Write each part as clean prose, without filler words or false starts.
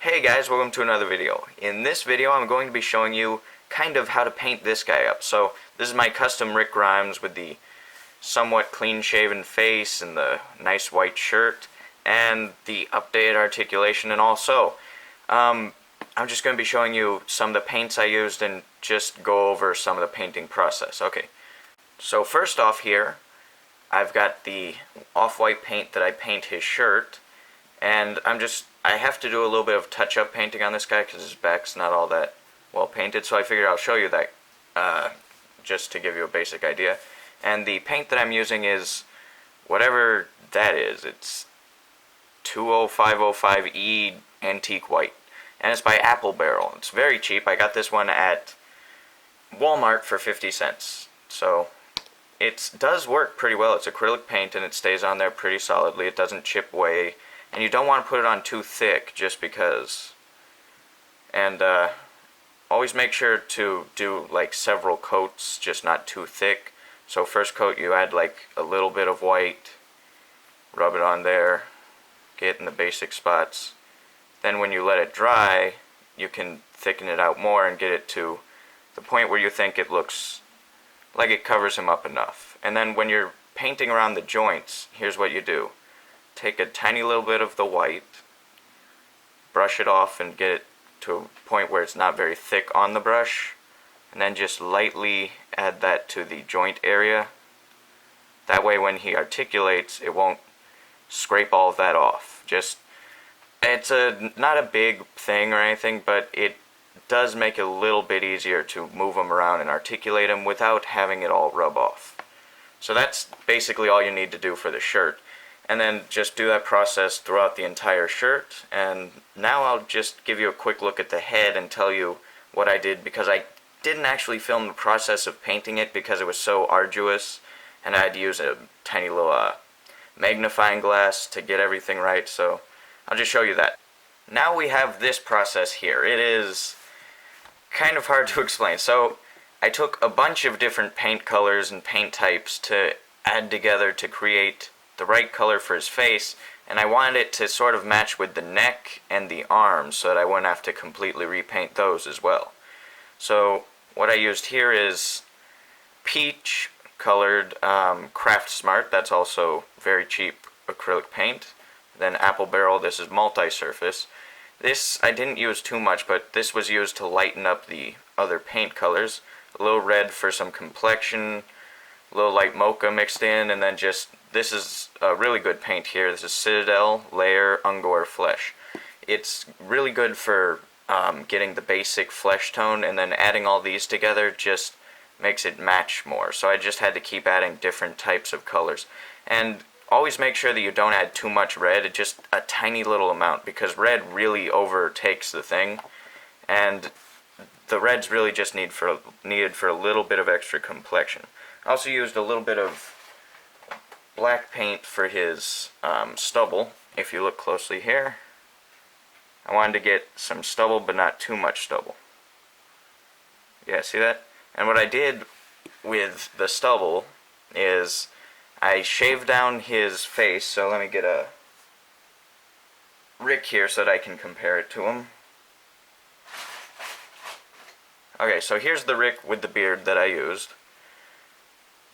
Hey guys, welcome to another video. In this video I'm going to be showing you kind of how to paint this guy up. So this is my custom Rick Grimes with the somewhat clean shaven face and the nice white shirt and the updated articulation, and also I'm just going to be showing you some of the paints I used and just go over some of the painting process. Okay, so first off here I've got the off-white paint that I paint his shirt, and I have to do a little bit of touch-up painting on this guy because his back's not all that well painted, so I figured I'll show you that just to give you a basic idea. And the paint that I'm using is whatever that is. It's 20505E Antique White, and it's by Apple Barrel. It's very cheap. I got this one at Walmart for 50 cents. So it does work pretty well. It's acrylic paint and it stays on there pretty solidly. It doesn't chip away. And you don't want to put it on too thick just because. And always make sure to do like several coats, just not too thick. So first coat you add like a little bit of white, rub it on there, get in the basic spots. Then when you let it dry, you can thicken it out more and get it to the point where you think it looks like it covers him up enough. And then when you're painting around the joints, here's what you do. Take a tiny little bit of the white, brush it off and get it to a point where it's not very thick on the brush, and then just lightly add that to the joint area. That way when he articulates, it won't scrape all of that off. It's not a big thing or anything, but it does make it a little bit easier to move him around and articulate him without having it all rub off. So that's basically all you need to do for the shirt. And then just do that process throughout the entire shirt. And now I'll just give you a quick look at the head and tell you what I did, because I didn't actually film the process of painting it because it was so arduous, and I had to use a tiny little magnifying glass to get everything right. So I'll just show you that. Now we have this process here. It is kind of hard to explain. So I took a bunch of different paint colors and paint types to add together to create the right color for his face, and I wanted it to sort of match with the neck and the arms so that I wouldn't have to completely repaint those as well. So what I used here is peach colored Craft Smart. That's also very cheap acrylic paint. Then Apple Barrel. This is multi-surface. This I didn't use too much, but this was used to lighten up the other paint colors. A little red for some complexion, a little light mocha mixed in, and then this is a really good paint here. This is Citadel Layer Ungor Flesh. It's really good for getting the basic flesh tone, and then adding all these together just makes it match more. So I just had to keep adding different types of colors. And always make sure that you don't add too much red, just a tiny little amount, because red really overtakes the thing. And the red's really just needed for a little bit of extra complexion. I also used a little bit of black paint for his stubble. If you look closely here, I wanted to get some stubble but not too much stubble. Yeah, see that? And what I did with the stubble is I shaved down his face. So let me get a Rick here so that I can compare it to him. Okay, so here's the Rick with the beard that I used.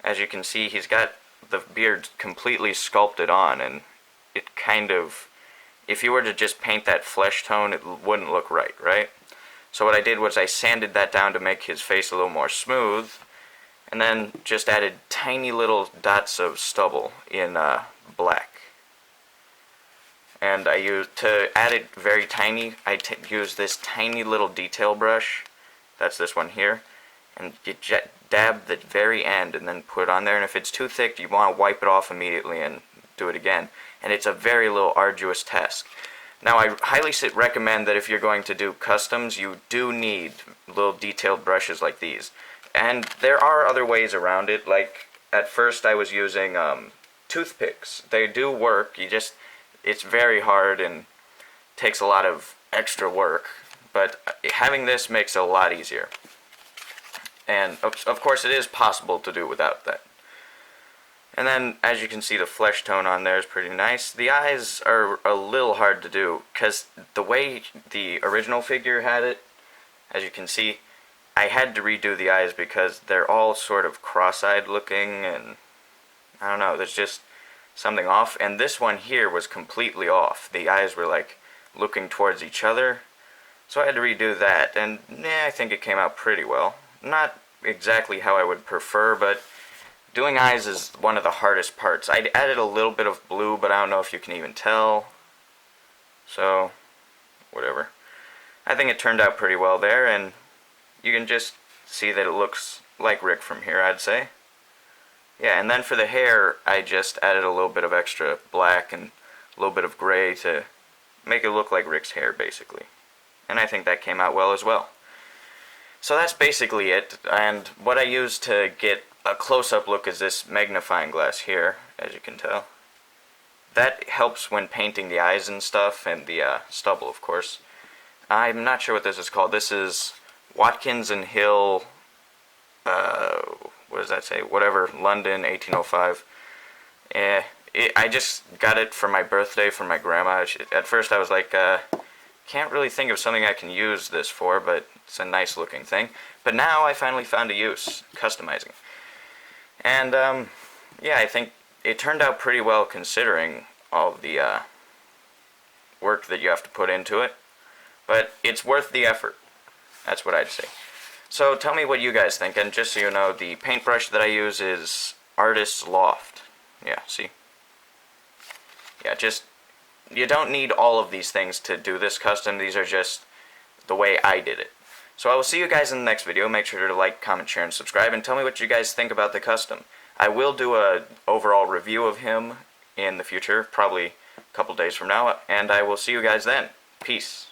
As you can see, he's got the beard completely sculpted on, and it kind of, if you were to just paint that flesh tone, it wouldn't look right, right? So what I did was I sanded that down to make his face a little more smooth, and then just added tiny little dots of stubble in black. And I used, to add it very tiny, I used this tiny little detail brush. That's this one here. And you dab the very end and then put it on there, and if it's too thick you want to wipe it off immediately and do it again. And it's a very little arduous task. Now I highly recommend that if you're going to do customs, you do need little detailed brushes like these. And there are other ways around it. Like at first I was using toothpicks. They do work, it's very hard and takes a lot of extra work, but having this makes it a lot easier. And of course it is possible to do without that. And then, as you can see, the flesh tone on there is pretty nice. The eyes are a little hard to do, because the way the original figure had it, as you can see, I had to redo the eyes because they're all sort of cross-eyed looking, and I don't know, there's just something off. And this one here was completely off. The eyes were like looking towards each other, so I had to redo that, and I think it came out pretty well. Not exactly how I would prefer, but doing eyes is one of the hardest parts. I added a little bit of blue, but I don't know if you can even tell. So, whatever. I think it turned out pretty well there, and you can just see that it looks like Rick from here, I'd say. Yeah, and then for the hair, I just added a little bit of extra black and a little bit of gray to make it look like Rick's hair, basically. And I think that came out well as well. So that's basically it, and what I used to get a close-up look is this magnifying glass here, as you can tell. That helps when painting the eyes and stuff, and the stubble, of course. I'm not sure what this is called. This is Watkins and Hill, what does that say? Whatever, London, 1805. I just got it for my birthday from my grandma. At first I was like, can't really think of something I can use this for, but it's a nice looking thing. But now I finally found a use, customizing. And, yeah, I think it turned out pretty well considering all of the work that you have to put into it. But it's worth the effort. That's what I'd say. So tell me what you guys think, and just so you know, the paintbrush that I use is Artist's Loft. Yeah, see? Yeah, just, you don't need all of these things to do this custom. These are just the way I did it. So I will see you guys in the next video. Make sure to like, comment, share, and subscribe, and tell me what you guys think about the custom. I will do a overall review of him in the future, probably a couple days from now, and I will see you guys then. Peace.